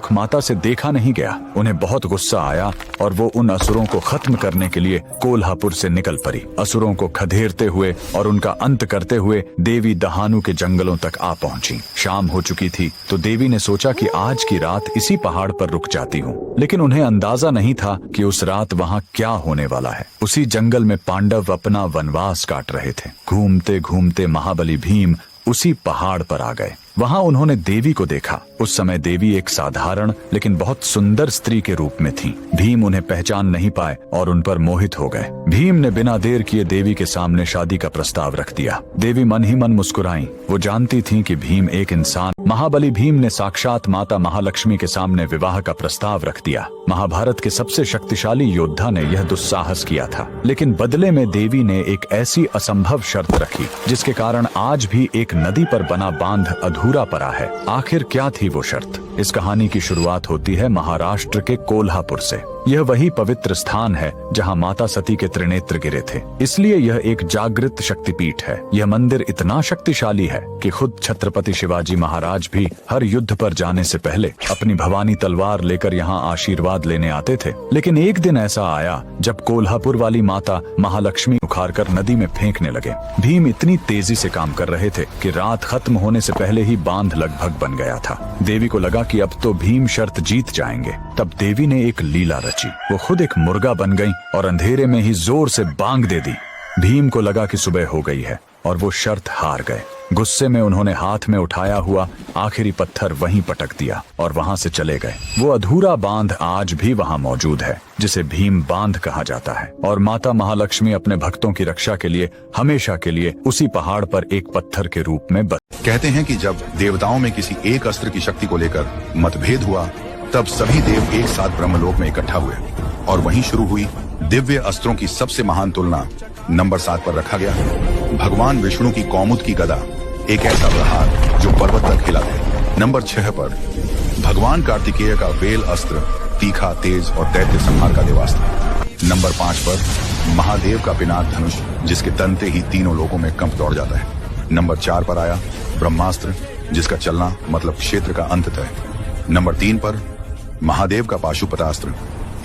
मुख माता से देखा नहीं गया। उन्हें बहुत गुस्सा आया और वो उन असुरों को खत्म करने के लिए कोल्हापुर से निकल पड़ी। असुरों को खदेड़ते हुए और उनका अंत करते हुए देवी दहानू के जंगलों तक आ पहुंची। शाम हो चुकी थी तो देवी ने सोचा कि आज की रात इसी पहाड़ पर रुक जाती हूँ, लेकिन उन्हें अंदाजा नहीं था कि उस रात वहाँ क्या होने वाला है। उसी जंगल में पांडव अपना वनवास काट रहे थे। घूमते घूमते महाबली भीम उसी पहाड़ पर आ गए। वहाँ उन्होंने देवी को देखा। उस समय देवी एक साधारण लेकिन बहुत सुंदर स्त्री के रूप में थी। भीम उन्हें पहचान नहीं पाए और उन पर मोहित हो गए। भीम ने बिना देर किए देवी के सामने शादी का प्रस्ताव रख दिया। देवी मन ही मन मुस्कुराई। वो जानती थी कि भीम एक इंसान। महाबली भीम ने साक्षात माता महालक्ष्मी के सामने विवाह का प्रस्ताव रख दिया। महाभारत के सबसे शक्तिशाली योद्धा ने यह दुस्साहस किया था, लेकिन बदले में देवी ने एक ऐसी असंभव शर्त रखी जिसके कारण आज भी एक नदी पर बना बांध अधूरा पड़ा है। आखिर क्या थी वो शर्त? इस कहानी की शुरुआत होती है महाराष्ट्र के कोल्हापुर से। यह वही पवित्र स्थान है जहां माता सती के त्रिनेत्र गिरे थे, इसलिए यह एक जागृत शक्तिपीठ है। यह मंदिर इतना शक्तिशाली है कि खुद छत्रपति शिवाजी महाराज भी हर युद्ध पर जाने से पहले अपनी भवानी तलवार लेकर यहाँ आशीर्वाद लेने आते थे। लेकिन एक दिन ऐसा आया जब कोल्हापुर वाली माता महालक्ष्मी उखाड़कर नदी में फेंकने लगे। भीम इतनी तेजी से काम कर रहे थे कि रात खत्म होने से पहले ही बांध लगभग बन गया था। देवी को लगा कि अब तो भीम शर्त जीत जाएंगे। तब देवी ने एक लीला रची। वो खुद एक मुर्गा बन गई और अंधेरे में ही जोर से बांग दे दी। भीम को लगा कि सुबह हो गई है और वो शर्त हार गए। गुस्से में उन्होंने हाथ में उठाया हुआ आखिरी पत्थर वहीं पटक दिया और वहां से चले गए। वो अधूरा बांध आज भी वहां मौजूद है, जिसे भीम बांध कहा जाता है। और माता महालक्ष्मी अपने भक्तों की रक्षा के लिए हमेशा के लिए उसी पहाड़ पर एक पत्थर के रूप में कहते हैं कि जब देवताओं में किसी एक अस्त्र की शक्ति को लेकर मतभेद हुआ, तब सभी देव एक साथ ब्रह्मलोक में इकट्ठा हुए और वहीं शुरू हुई दिव्य अस्त्रों की सबसे महान तुलना। नंबर 7 पर रखा गया भगवान विष्णु की कौमुद की गदा, एक ऐसा प्रहार जो पर्वत तक हिला दे। नंबर 6 पर भगवान कार्तिकेय का वेल अस्त्र, तीखा, तेज और दैत्य संहार का देवास्त्र। नंबर 5 पर महादेव का पिनाक धनुष, जिसके तनते ही तीनों लोकों में कंप दौड़ जाता है। नंबर 4 पर आया ब्रह्मास्त्र, जिसका चलना मतलब क्षेत्र का अंत है। नंबर 3 पर महादेव का पाशुपतास्त्र,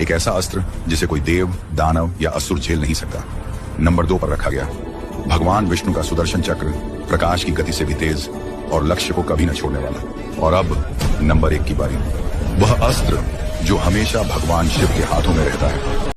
एक ऐसा अस्त्र जिसे कोई देव, दानव या असुर झेल नहीं सकता। नंबर 2 पर रखा गया भगवान विष्णु का सुदर्शन चक्र, प्रकाश की गति से भी तेज और लक्ष्य को कभी न छोड़ने वाला। और अब नंबर 1 की बारी, वह अस्त्र जो हमेशा भगवान शिव के हाथों में रहता है।